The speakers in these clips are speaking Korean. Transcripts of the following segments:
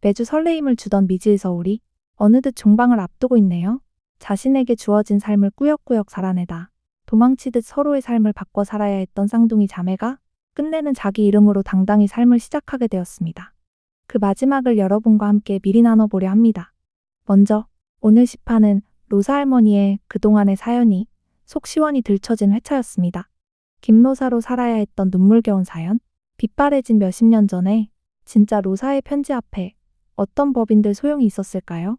매주 설레임을 주던 미지의 서울이 어느덧 종방을 앞두고 있네요. 자신에게 주어진 삶을 꾸역꾸역 살아내다 도망치듯 서로의 삶을 바꿔 살아야 했던 쌍둥이 자매가 끝내는 자기 이름으로 당당히 삶을 시작하게 되었습니다. 그 마지막을 여러분과 함께 미리 나눠보려 합니다. 먼저 오늘 시판은 로사 할머니의 그동안의 사연이 속 시원히 들춰진 회차였습니다. 김로사로 살아야 했던 눈물겨운 사연, 빛바래진 몇십 년 전에 진짜 로사의 편지 앞에 어떤 법인들 소용이 있었을까요?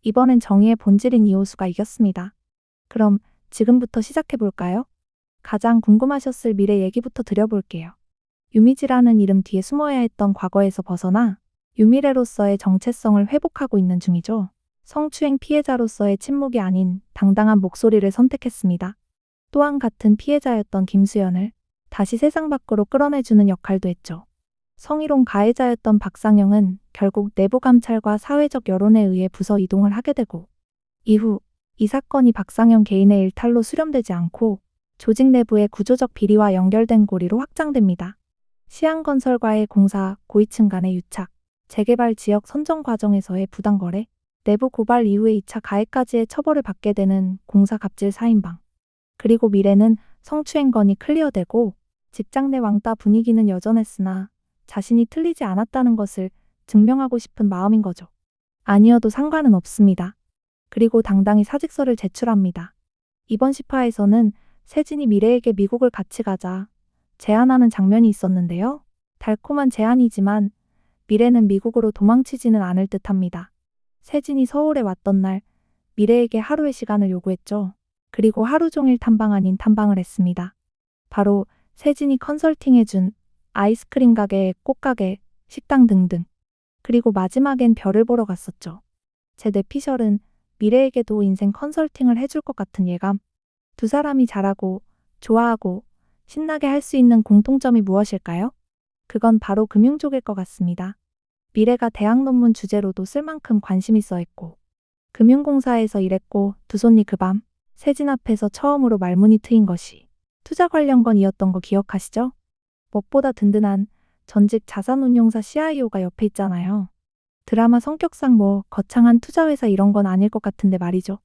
이번엔 정의의 본질인 이호수가 이겼습니다. 그럼 지금부터 시작해볼까요? 가장 궁금하셨을 미래 얘기부터 드려볼게요. 유미지라는 이름 뒤에 숨어야 했던 과거에서 벗어나 유미래로서의 정체성을 회복하고 있는 중이죠. 성추행 피해자로서의 침묵이 아닌 당당한 목소리를 선택했습니다. 또한 같은 피해자였던 김수연을 다시 세상 밖으로 끌어내주는 역할도 했죠. 성희롱 가해자였던 박상영은 결국 내부 감찰과 사회적 여론에 의해 부서 이동을 하게 되고 이후 이 사건이 박상영 개인의 일탈로 수렴되지 않고 조직 내부의 구조적 비리와 연결된 고리로 확장됩니다. 시안건설과의 공사, 고위층 간의 유착, 재개발 지역 선정 과정에서의 부당거래, 내부 고발 이후에 2차 가해까지의 처벌을 받게 되는 공사 갑질 사인방. 그리고 미래는 성추행 건이 클리어되고 직장 내 왕따 분위기는 여전했으나 자신이 틀리지 않았다는 것을 증명하고 싶은 마음인 거죠. 아니어도 상관은 없습니다. 그리고 당당히 사직서를 제출합니다. 이번 시파에서는 세진이 미래에게 미국을 같이 가자 제안하는 장면이 있었는데요. 달콤한 제안이지만 미래는 미국으로 도망치지는 않을 듯합니다. 세진이 서울에 왔던 날 미래에게 하루의 시간을 요구했죠. 그리고 하루 종일 탐방 아닌 탐방을 했습니다. 바로 세진이 컨설팅해준 아이스크림 가게, 꽃가게, 식당 등등. 그리고 마지막엔 별을 보러 갔었죠. 제 뇌피셜은 미래에게도 인생 컨설팅을 해줄 것 같은 예감. 두 사람이 잘하고 좋아하고 신나게 할 수 있는 공통점이 무엇일까요? 그건 바로 금융 쪽일 것 같습니다. 미래가 대학 논문 주제로도 쓸 만큼 관심이 써있고 금융공사에서 일했고 두 손이 그 밤 세진 앞에서 처음으로 말문이 트인 것이 투자 관련 건이었던 거 기억하시죠? 무엇보다 든든한 전직 자산운용사 CIO가 옆에 있잖아요. 드라마 성격상 뭐 거창한 투자회사 이런 건 아닐 것 같은데 말이죠.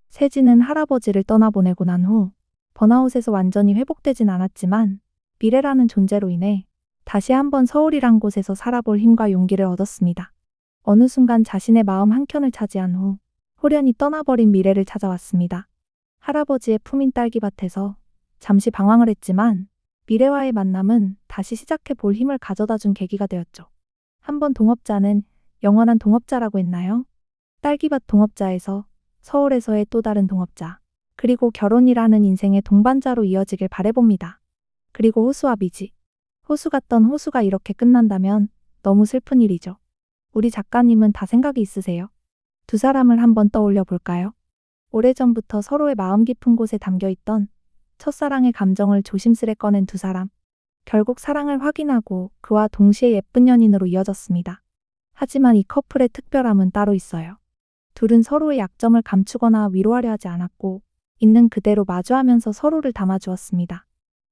세진은 할아버지를 떠나보내고 난 후 번아웃에서 완전히 회복되진 않았지만 미래라는 존재로 인해 다시 한번 서울이란 곳에서 살아볼 힘과 용기를 얻었습니다. 어느 순간 자신의 마음 한켠을 차지한 후 호련히 떠나버린 미래를 찾아왔습니다. 할아버지의 품인 딸기밭에서 잠시 방황을 했지만 미래와의 만남은 다시 시작해 볼 힘을 가져다 준 계기가 되었죠. 한번 동업자는 영원한 동업자라고 했나요? 딸기밭 동업자에서 서울에서의 또 다른 동업자, 그리고 결혼이라는 인생의 동반자로 이어지길 바라봅니다. 그리고 호수와 미지. 호수 같던 호수가 이렇게 끝난다면 너무 슬픈 일이죠. 우리 작가님은 다 생각이 있으세요? 두 사람을 한번 떠올려 볼까요? 오래전부터 서로의 마음 깊은 곳에 담겨있던 첫사랑의 감정을 조심스레 꺼낸 두 사람. 결국 사랑을 확인하고 그와 동시에 예쁜 연인으로 이어졌습니다. 하지만 이 커플의 특별함은 따로 있어요. 둘은 서로의 약점을 감추거나 위로하려 하지 않았고 있는 그대로 마주하면서 서로를 담아주었습니다.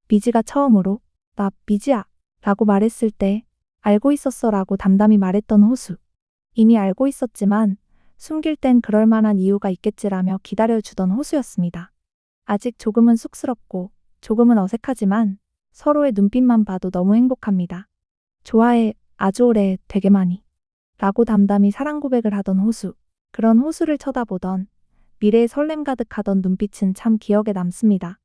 미지가 처음으로 나 미지야 라고 말했을 때 알고 있었어 라고 담담히 말했던 호수. 이미 알고 있었지만 숨길 땐 그럴 만한 이유가 있겠지라며 기다려주던 호수였습니다. 아직 조금은 쑥스럽고 조금은 어색하지만 서로의 눈빛만 봐도 너무 행복합니다. 좋아해, 아주 오래, 되게 많이 라고 담담히 사랑 고백을 하던 호수. 그런 호수를 쳐다보던 미래의 설렘 가득하던 눈빛은 참 기억에 남습니다.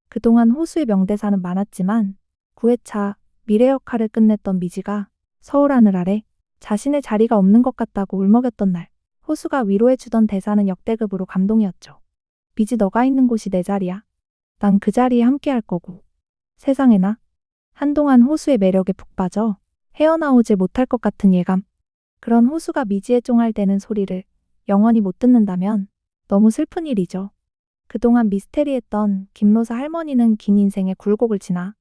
그동안 호수의 명대사는 많았지만 9회차 미래 역할을 끝냈던 미지가 서울 하늘 아래 자신의 자리가 없는 것 같다고 울먹였던 날 호수가 위로해주던 대사는 역대급으로 감동이었죠. 미지 너가 있는 곳이 내 자리야. 난 그 자리에 함께 할 거고. 세상에나. 한동안 호수의 매력에 푹 빠져 헤어나오질 못할 것 같은 예감. 그런 호수가 미지의 쫑알대는 소리를 영원히 못 듣는다면 너무 슬픈 일이죠. 그동안 미스테리했던 김로사 할머니는 긴 인생의 굴곡을 지나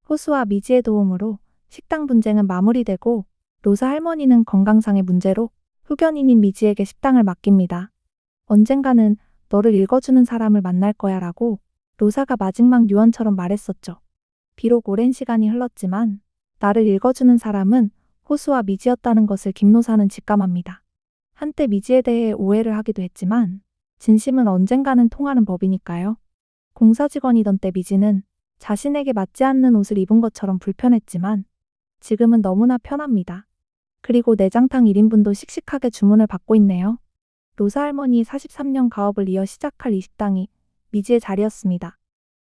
호수와 미지의 도움으로 식당 분쟁은 마무리되고 로사 할머니는 건강상의 문제로 후견인인 미지에게 식당을 맡깁니다. 언젠가는 너를 읽어주는 사람을 만날 거야 라고 로사가 마지막 유언처럼 말했었죠. 비록 오랜 시간이 흘렀지만 나를 읽어주는 사람은 호수와 미지였다는 것을 김노사는 직감합니다. 한때 미지에 대해 오해를 하기도 했지만 진심은 언젠가는 통하는 법이니까요. 공사 직원이던 때 미지는 자신에게 맞지 않는 옷을 입은 것처럼 불편했지만 지금은 너무나 편합니다. 그리고 내장탕 1인분도 씩씩하게 주문을 받고 있네요. 로사 할머니 43년 가업을 이어 시작할 이 식당이 미지의 자리였습니다.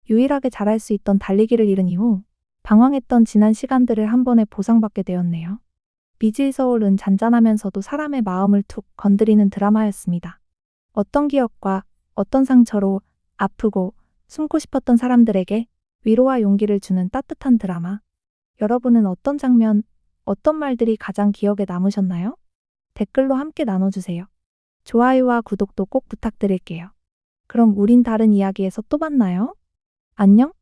유일하게 잘할 수 있던 달리기를 잃은 이후 방황했던 지난 시간들을 한 번에 보상받게 되었네요. 미지의 서울은 잔잔하면서도 사람의 마음을 툭 건드리는 드라마였습니다. 어떤 기억과 어떤 상처로 아프고 숨고 싶었던 사람들에게 위로와 용기를 주는 따뜻한 드라마. 여러분은 어떤 장면, 어떤 말들이 가장 기억에 남으셨나요? 댓글로 함께 나눠주세요. 좋아요와 구독도 꼭 부탁드릴게요. 그럼 우린 다른 이야기에서 또 만나요. 안녕?